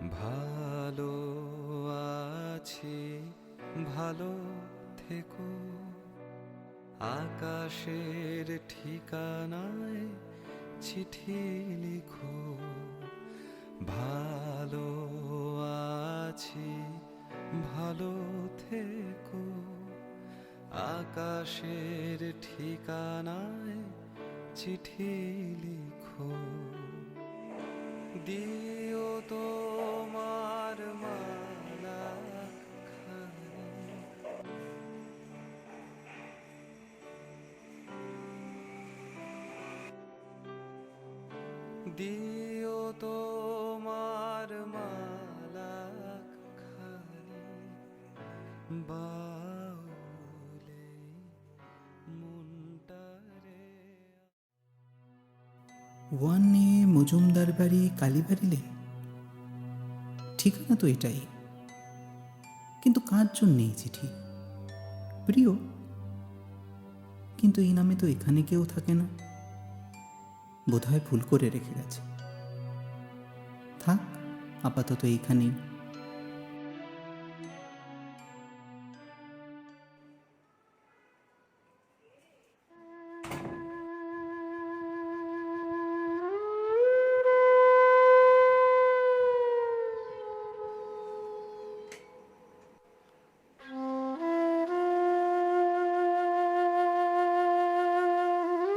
ভালো আছি, ভালো থেকো। আকাশের ঠিকানায় চিঠি লিখো। ভালো আছি, ভালো থেকো। আকাশের ঠিকানায় চিঠি লিখো। দিও তোমার মালা খানি, দিও তোমার মালা খানি, বাউলে মনটারে। ওয়ানে মজুমদার বাড়ি, কালীবাড়ি লেন। ঠিকানা তো এটাই, কিন্তু কার জন্য এই চিঠি? প্রিয়, কিন্তু এই নামে তো এখানে কেউ থাকে না। বোধহয় ভুল করে রেখে গেছে। থাক, আপাতত এইখানেই।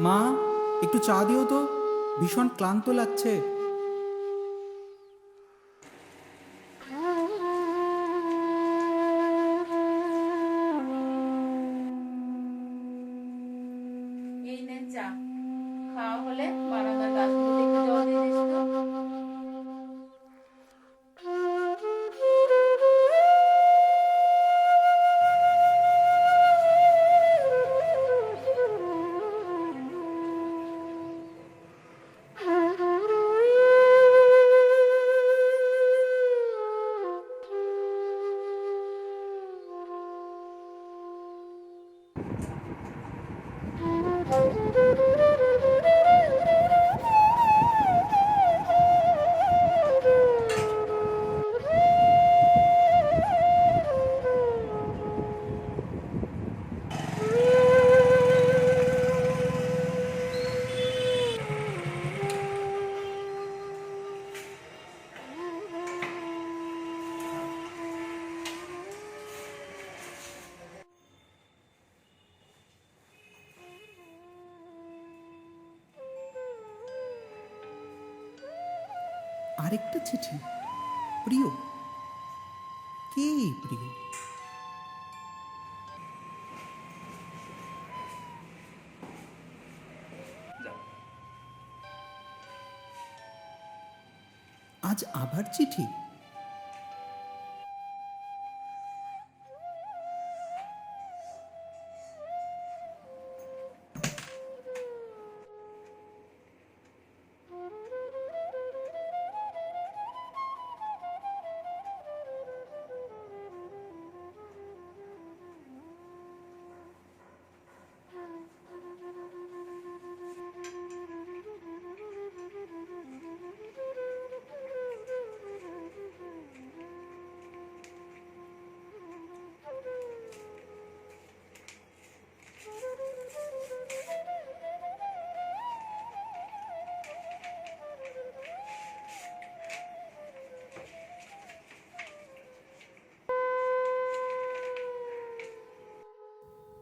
মা, একটু চা দিও তো, ভীষণ ক্লান্ত লাগছে। এই নে চা। খাওয়া হলে বারান্দার গাছগুলোতে একটু জল দিয়ে দিস তো। আরেকটা চিঠি। প্রিয়, কে এই প্রিয়? আজ আবার চিঠি?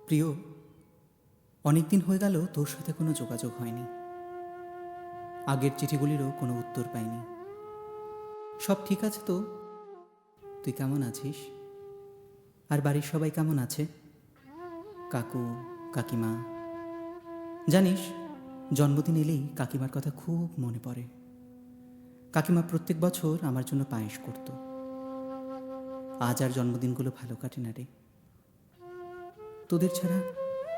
প্রিয়, অনেক দিন হয়ে গেল তোর সাথে কোনো যোগাযোগ হয়নি। আগের চিঠিগুলিরও কোনো উত্তর পাইনি। সব ঠিক আছে তো? তুই কেমন আছিস? আর বাড়ির সবাই কেমন আছে? কাকু, কাকিমা? জানিস, জন্মদিন এলেই কাকিমার কথা খুব মনে পড়ে। কাকিমা প্রত্যেক বছর আমার জন্য পায়েস করত। আজ আর জন্মদিনগুলো ভালো কাটে না রে। তোদের ছাড়া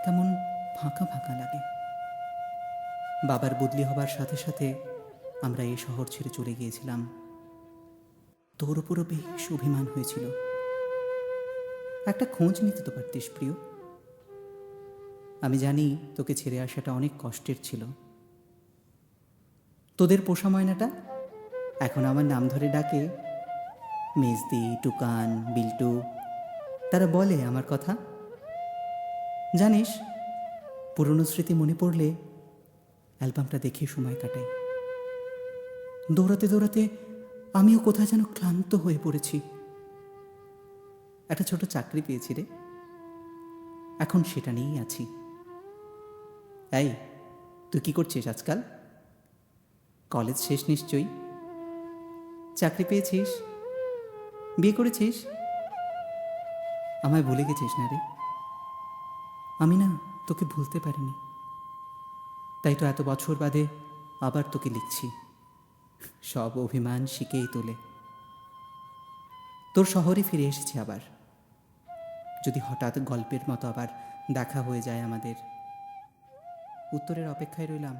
কেমন ফাঁকা ফাঁকা লাগে। বাবার বদলি হবার সাথে সাথে আমরা এই শহর ছেড়ে চলে গিয়েছিলাম। তোর উপরও বেশ অভিমান হয়েছিল। একটা খোঁজ নিতে তো পারতিস প্রিয়। আমি জানি তোকে ছেড়ে আসাটা অনেক কষ্টের ছিল। তোদের পোষা ময়নাটা এখন আমার নাম ধরে ডাকে মেজদি, টুকান, বিল্টু তারা বলে আমার কথা। জানিস, পুরনো স্মৃতি মনে পড়লে অ্যালবামটা দেখে সময় কাটাই। দৌড়াতে দৌড়াতে আমিও কোথায় যেন ক্লান্ত হয়ে পড়েছি। একটা ছোট চাকরি পেয়েছি রে, এখন সেটা নিয়েই আছি। এই, তুই কি করছিস আজকাল? কলেজ শেষ নিশ্চয়ই? চাকরি পেয়েছিস? বিয়ে করেছিস? আমায় ভুলে গেছিস না রে? আমি না তোকে ভুলতে পারিনি, তাই তো এত বছর বাদে আবার তোকে লিখছি, সব অভিমান শিখেই তোলে। তোর শহরে ফিরে এসেছি আবার, যদি হঠাৎ গল্পের মতো আবার দেখা হয়ে যায় আমাদের। উত্তরের অপেক্ষায় রইলাম।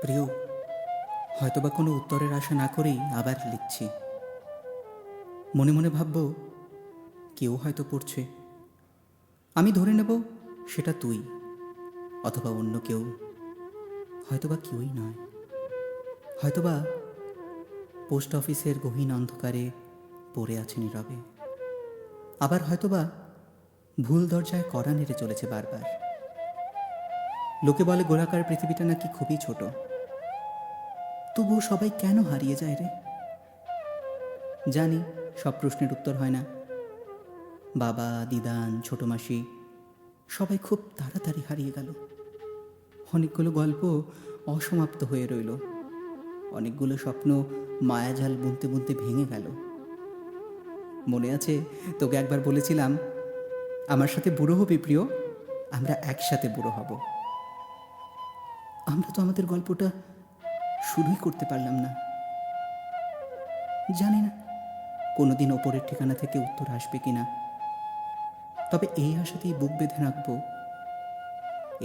প্রিয়, হয়তোবা কোনো উত্তরের আশা না করেই আবার লিখছি। মনে মনে ভাবব, কেউ হয়তো পড়ছে। আমি ধরে নেব সেটা তুই, অথবা অন্য কেউ, হয়তোবা কেউই নয়। হয়তোবা পোস্ট অফিসের গহীন অন্ধকারে পড়ে আছে নীরবে। আবার হয়তোবা ভুল দরজায় কড়া নেড়ে চলেছে বারবার। লোকে বলে গোলাকার পৃথিবীটা নাকি খুবই ছোট, তবুও সবাই কেন হারিয়ে যায় রে? জানি সব প্রশ্নের উত্তর হয় না। বাবা, দিদান, ছোট মাসি সবাই খুব তাড়াতাড়ি হারিয়ে গেল। অনেকগুলো গল্প অসমাপ্ত হয়ে রইল। অনেকগুলো স্বপ্ন মায়াজাল বুনতে বুনতে ভেঙে গেল। মনে আছে তোকে একবার বলেছিলাম, আমার সাথে বুড়ো হবি প্রিয়, আমরা একসাথে বুড়ো হব। আমরা তো আমাদের গল্পটা শুরুই করতে পারলাম না। জানি না কোনোদিন ওপরের ঠিকানা থেকে উত্তর আসবে কিনা, তবে এই আশাতেই বুক বেঁধে রাখবো,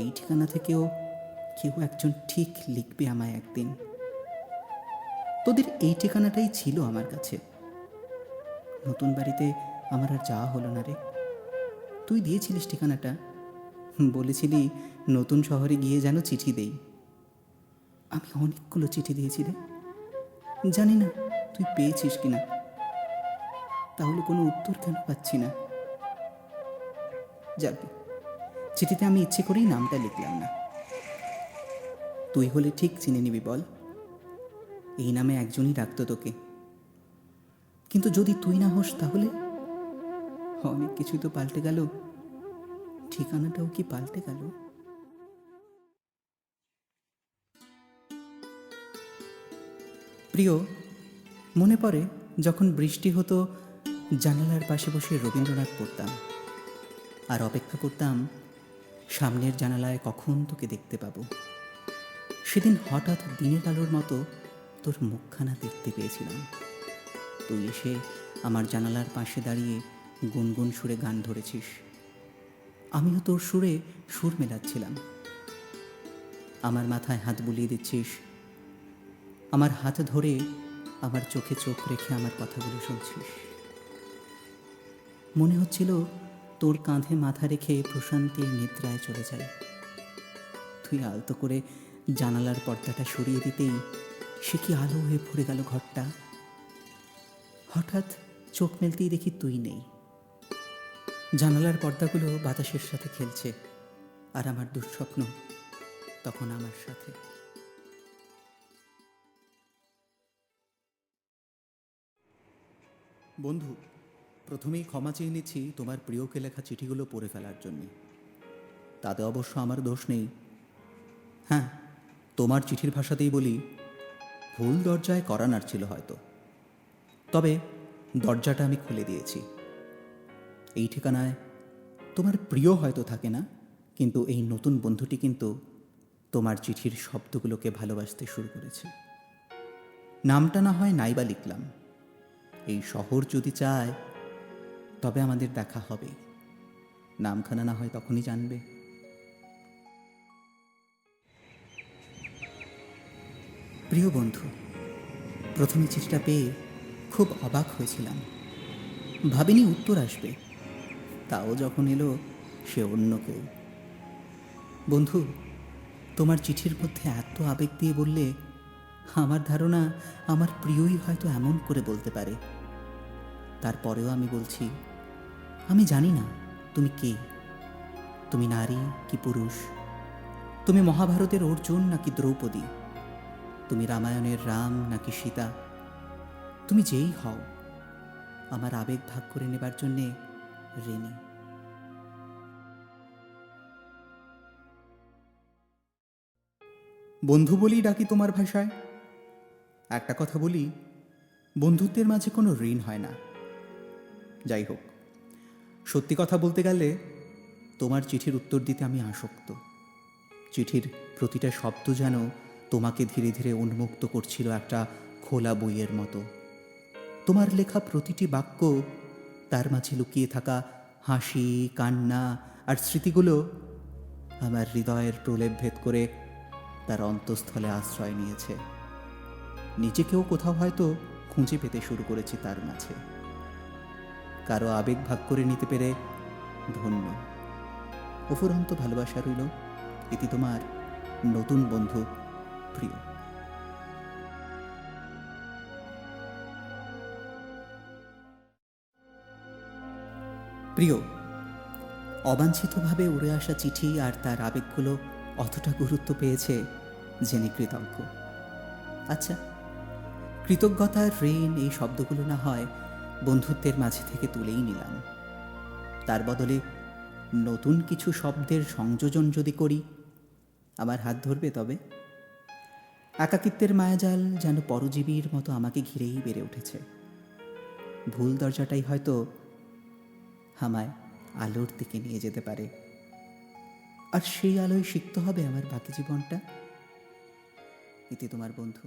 এই ঠিকানা থেকেও কেউ একজন ঠিক লিখবে আমায় একদিন। তোদের এই ঠিকানাটাই ছিল আমার কাছে। নতুন বাড়িতে আমার আর যাওয়া হলো না রে। তুই দিয়েছিলিস ঠিকানাটা, বলেছিলি নতুন শহরে গিয়ে যেন চিঠি দেই। আমি অনেকগুলো চিঠি দিয়েছি রে, জানি না তুই পেয়েছিস কিনা। তাহলে কোনো উত্তর কেন পাচ্ছি না? যাবে, চিঠিতে আমি ইচ্ছে করেই নামটা লিখলাম না। তুই হলে ঠিক চিনে নিবি বল, এই নামে একজনই ডাকতো তোকে। কিন্তু যদি তুই না হোস তাহলে? অনেক কিছুই তো পাল্টে গেল, ঠিকানাটাও কি পাল্টে গেল? প্রিয়, মনে পড়ে যখন বৃষ্টি হতো, জানালার পাশে বসে রবীন্দ্রনাথ পড়তাম আর অপেক্ষা করতাম সামনের জানালায় কখন তোকে দেখতে পাবো। সেদিন হঠাৎ দিনের আলোর মতো তোর মুখখানা দেখতে পেয়েছিলাম। তুই এসে আমার জানালার পাশে দাঁড়িয়ে গুনগুন সুরে গান ধরেছিস, আমিও তোর সুরে সুর মেলাচ্ছিলাম। আমার মাথায় হাত বুলিয়ে দিচ্ছিস, আমার হাত ধরে আমার চোখে চোখ রেখে আমার কথাগুলো শুনছিস। মনে হচ্ছিল তোর কাঁধে মাথা রেখে প্রশান্তির নিদ্রায় চলে যাই। তুই আলতো করে জানালার পর্দাটা সরিয়ে দিতেই সে কি আলো হয়ে ভরে গেল ঘরটা। হঠাৎ চোখ মেলতেই দেখি তুই নেই। জানালার পর্দাগুলো বাতাসের সাথে খেলছে, আর আমার দুঃস্বপ্ন তখন আমার সাথে। বন্ধু, প্রথমেই ক্ষমা চেয়ে নিচ্ছি তোমার প্রিয়কে লেখা চিঠিগুলো পড়ে ফেলার জন্যে। তাতে অবশ্য আমার দোষ নেই। হ্যাঁ, তোমার চিঠির ভাষাতেই বলি, ভুল দরজায় কড়া নাড়ছিল হয়তো, তবে দরজাটা আমি খুলে দিয়েছি। এই ঠিকানায় তোমার প্রিয় হয়তো থাকে না, কিন্তু এই নতুন বন্ধুটি কিন্তু তোমার চিঠির শব্দগুলোকে ভালোবাসতে শুরু করেছে। নামটা না হয় নাইবা লিখলাম, এই শহর যদি চায় তবে আমাদের দেখা হবে। নামখানা না হয় তখনই জানবে। প্রিয় বন্ধু, প্রথমে চিঠিটা পেয়ে খুব অবাক হয়েছিলাম। ভাবিনি উত্তর আসবে, তাও যখন এলো সে অন্য কেউ। বন্ধু, তোমার চিঠির মধ্যে এত আবেগ দিয়ে বললে, আমার ধারণা আমার প্রিয়ই হয়তো এমন করে বলতে পারে। তারপরেও আমি বলছি, আমি জানি না তুমি কে, তুমি নারী কি পুরুষ, তুমি মহাভারতের অর্জুন নাকি দ্রৌপদী, তুমি রামায়ণের রাম নাকি সীতা, তুমি যেই হও, আমার আবেগ ভাগ করে নেবার জন্যে ঋণী। বন্ধু বলেই ডাকি তোমার ভাষায়। একটা কথা বলি, বন্ধুত্বের মাঝে কোনো ঋণ হয় না। যাই হোক, সত্যি কথা বলতে গেলে তোমার চিঠির উত্তর দিতে আমি আসক্ত। চিঠির প্রতিটা শব্দ যেন তোমাকে ধীরে ধীরে উন্মুক্ত করছিল একটা খোলা বইয়ের মতো। তোমার লেখা প্রতিটি বাক্য, তার মাঝে লুকিয়ে থাকা হাসি, কান্না আর স্মৃতিগুলো আমার হৃদয়ের প্রলেপ ভেদ করে তার অন্তঃস্থলে আশ্রয় নিয়েছে। নিজেকেও কোথাও হয়তো খুঁজে পেতে শুরু করেছি তার মাঝে। কারো আবেগ ভাগ করে নিতে পেরে ধন্য। অফুরন্ত ভালোবাসা রইল এটি তোমার নতুন বন্ধু প্রিয়। প্রিয়, অবাঞ্ছিতভাবে উড়ে আসা চিঠি আর তার আবেগগুলো অতটা গুরুত্ব পেয়েছে জেনে কৃতজ্ঞ। আচ্ছা, কৃতজ্ঞতার ঋণ এই শব্দগুলো না হয় বন্ধুত্বের মাঝে থেকে তুলেই নিলাম। তার বদলে নতুন কিছু শব্দের সংযোজন যদি করি, আমার হাত ধরবে তবে? একাকিত্বের মায়াজাল যেন পরজীবীর মতো আমাকে ঘিরেই বেড়ে উঠেছে। ভুল দরজাটাই হয়তো আমায় আলোর দিকে নিয়ে যেতে পারে, আর সেই আলোয় শিখতে হবে আমার বাকি জীবনটা। এতে তোমার বন্ধু।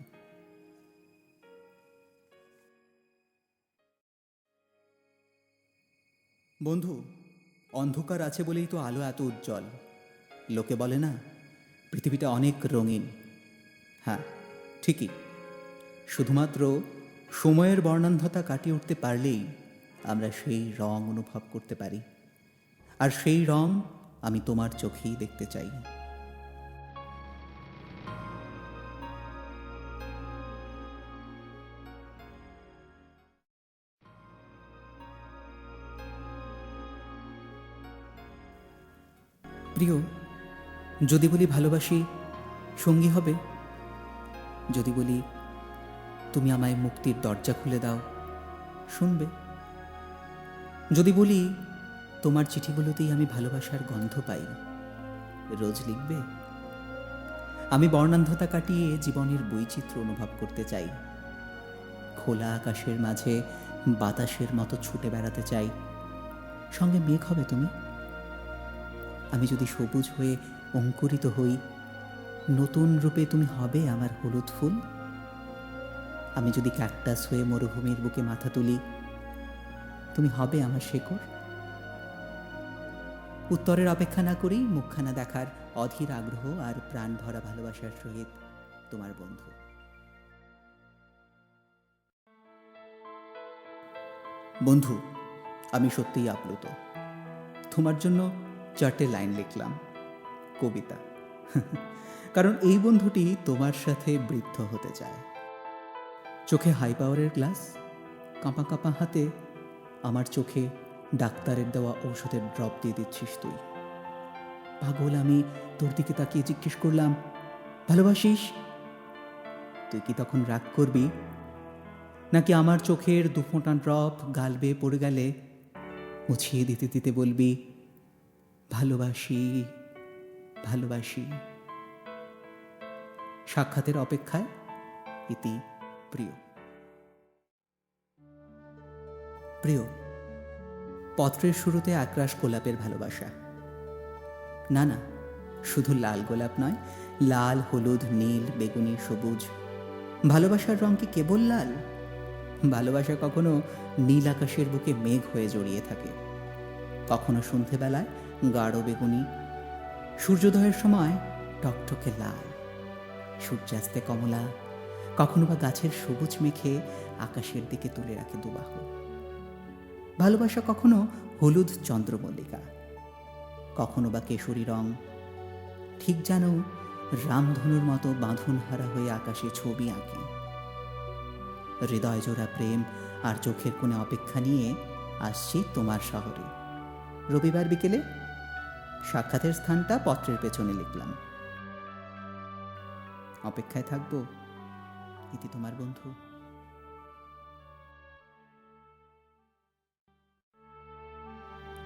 বন্ধু, অন্ধকার আছে বলেই তো আলো এত উজ্জ্বল। লোকে বলে না, পৃথিবীটা অনেক রঙিন। হ্যাঁ, ঠিকই। শুধুমাত্র সময়ের বর্ণান্ধতা কাটিয়ে উঠতে পারলেই আমরা সেই রং অনুভব করতে পারি। আর সেই রং আমি তোমার চোখেই দেখতে চাই। প্রিয়, যদি বলি ভালোবাসি, সঙ্গী হবে? যদি বলি তুমি আমায় মুক্তির দরজা খুলে দাও, শুনবে? যদি বলি তোমার চিঠিগুলোতেই আমি ভালোবাসার গন্ধ পাই, রোজ লিখবে? আমি বর্ণান্ধতা কাটিয়ে জীবনের বৈচিত্র্য অনুভব করতে চাই। খোলা আকাশের মাঝে বাতাসের মতো ছুটে বেড়াতে চাই। সঙ্গে মেঘ হবে তুমি। আমি যদি সবুজ হয়ে অঙ্কুরিত হই, নতুন রূপে তুমি হবে আমার হলুদ ফুল। আমি যদি ক্যাকটাস হয়ে মরুভূমির বুকে মাথা তুলি, তুমি হবে আমার শেকড়। উত্তরের অপেক্ষা না করেই মুখখানা দেখার অধীর আগ্রহ আর প্রাণ ভরা ভালোবাসার সহিত তোমার বন্ধু। বন্ধু, আমি সত্যিই আপ্লুত। তোমার জন্য 4টে লাইন লিখলাম, কবিতা। কারণ এই বন্ধুটি তোমার সাথে বৃদ্ধ হতে চায়। চোখে হাই পাওয়ারের গ্লাস, কাঁপা কাঁপা হাতে আমার চোখে ডাক্তারের দেওয়া ঔষধের ড্রপ দিয়ে দিচ্ছিস তুই। পাগল আমি তোর দিকে তাকিয়ে জিজ্ঞেস করলাম, ভালোবাসিস? তুই কি তখন রাগ করবি, নাকি আমার চোখের দুফোঁটা ড্রপ গাল বেয়ে পড়ে গেলে মুছিয়ে দিতে দিতে বলবি, ভালোবাসি ভালোবাসি? সাক্ষাতের অপেক্ষায়, ইতি প্রিয়। প্রিয়, পত্রের শুরুতে একরাশ গোলাপের ভালোবাসা। না না, শুধু লাল গোলাপ নয়, লাল, হলুদ, নীল, বেগুনি, সবুজ। ভালোবাসার রং কি কেবল লাল? ভালোবাসা কখনো নীল আকাশের বুকে মেঘ হয়ে জড়িয়ে থাকে, কখনো সন্ধেবেলায় গাঢ় বেগুনি, সূর্যোদয়ের সময় টকটকে লাল, সূর্যাস্তে কমলা, কখনো বা গাছের সবুজ মেঘে আকাশের দিকে তুলে রাখে দুবাহু। ভালোবাসা কখনো হলুদ চন্দ্রমল্লিকা, কখনো বা কেশরী রং, ঠিক যেন রামধনুর মতো বাঁধনহারা হয়ে আকাশে ছবি আঁকি। হৃদয় জোড়া প্রেম আর চোখের কোণে অপেক্ষা নিয়ে আসছি তোমার শহরে। রবিবার বিকেলে সাক্ষাতের স্থানটা পত্রের পেছনে লিখলাম। অপেক্ষায় থাকবো, ইতি তোমার বন্ধু।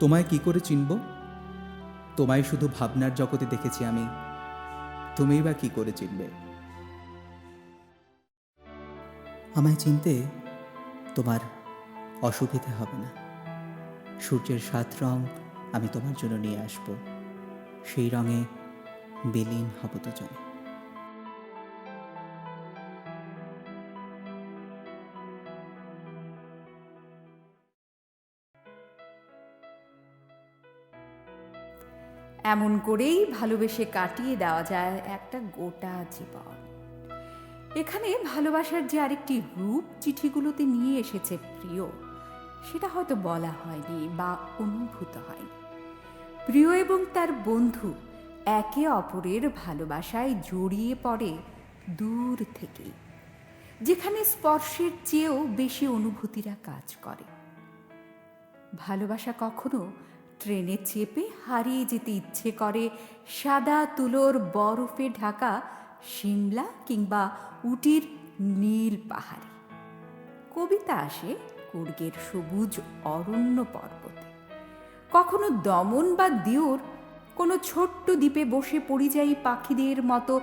তোমায় কি করে চিনব? তোমায় শুধু ভাবনার জগতে দেখেছি আমি, তুমিই বা কি করে চিনবে? আমায় চিনতে তোমার অসুবিধে হবে না। সূর্যের 7 রং আমি তোমার জন্য নিয়ে আসব, সেই রঙে বিলীন হব দুজনে। এমন করেই ভালোবেসে কাটিয়ে দেওয়া যায় একটা গোটা জীবন। এখানে ভালোবাসার যে আরেকটি রূপ চিঠিগুলোতে নিয়ে এসেছে প্রিয়, সেটা হয়তো বলা হয়নি বা অনুভূত হয়নি। প্রিয় এবং তার বন্ধু একে অপরের ভালোবাসায় জড়িয়ে পড়ে দূর থেকেই, যেখানে স্পর্শের চেয়েও বেশি অনুভূতিরা কাজ করে। ভালোবাসা কখনো ট্রেনে চেপে হারিয়ে যেতে ইচ্ছে করে সাদা তুলোর বরফে ঢাকা সিমলা কিংবা উটির নীল পাহাড়ে। কবিতা আসে কুর্গের সবুজ অরণ্য পর্বতে। কখনো দমন বা দিওর কোনো ছোট্ট দ্বীপে বসে পরিযায়ী পাখিদের মতো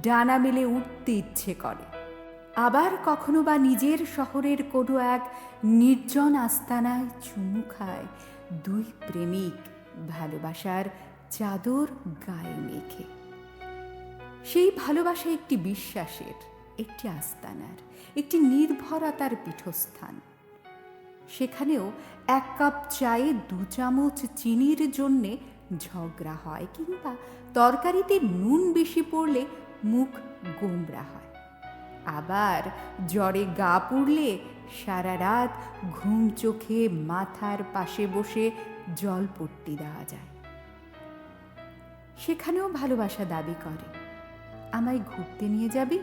ডানা মেলে উঠতে ইচ্ছে করে। আবার কখনো বা নিজের শহরের কোনো এক নির্জন আস্তানায় চুমু খায় দুই প্রেমিক ভালোবাসার চাদর গায়ে মেখে। সেই ভালোবাসা একটি বিশ্বাসের, একটি আস্তানার, একটি নির্ভরতার পীঠস্থান। সেখানেও 1 কাপ চায়ে 2 চামচ চিনির জন্যে ঝগড়া হয়, কিংবা তরকারিতে নুন বেশি পড়লে মুখ গোমড়া হয়। আবার জ্বরে গা পুড়লে সারা রাত ঘুম চোখে মাথার পাশে বসে জলপট্টি দেওয়া যায়। সেখানেও ভালোবাসা দাবি করে, আমায় ঘুরতে নিয়ে যাবি?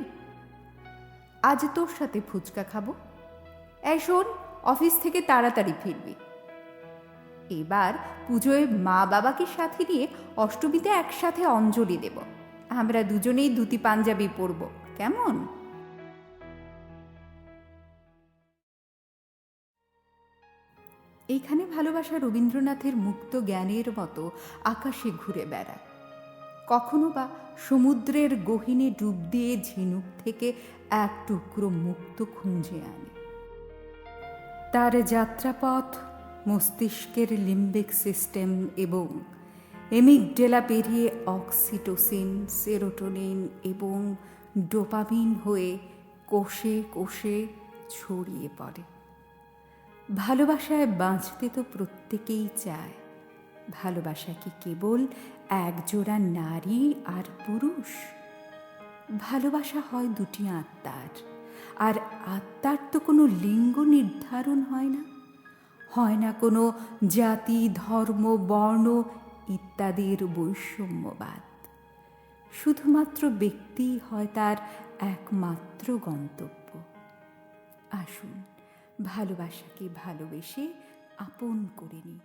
আজ তোর সাথে ফুচকা খাবো। এই শোন, অফিস থেকে তাড়াতাড়ি ফিরবি। এবার পুজোয় মা বাবাকে সাথে নিয়ে অষ্টমীতে একসাথে অঞ্জলি দেব। আমরা দুজনেই ধুতি পাঞ্জাবি পরব, কেমন? এইখানে ভালোবাসা রবীন্দ্রনাথের মুক্ত জ্ঞানের মতো আকাশে ঘুরে বেড়ায়। কখনো বা সমুদ্রের গহীনে ডুব দিয়ে ঝিনুক থেকে এক টুকরো মুক্ত খুঁজে আনে। তার যাত্রাপথ মস্তিষ্কের লিম্বিক সিস্টেম এবং এমিগডেলা পেরিয়ে অক্সিটোসিন, সেরোটোনিন এবং ডোপামিন হয়ে কোষে কোষে ছড়িয়ে পড়ে। ভালোবাসায় বাঁচতে তো প্রত্যেকেই চায়। ভালোবাসা কি কেবল একজোড়া নারী আর পুরুষ? ভালোবাসা হয় দুটি আত্মার, আর আত্মার তো কোনো লিঙ্গ নির্ধারণ হয় না, হয় না কোনো জাতি, ধর্ম, বর্ণ ইত্যাদির বৈষম্যবাদ। শুধুমাত্র ব্যক্তিই হয় তার একমাত্র গন্তব্য। আসুন ভালোবাসাকে ভালোবেসে আপন করে নিই।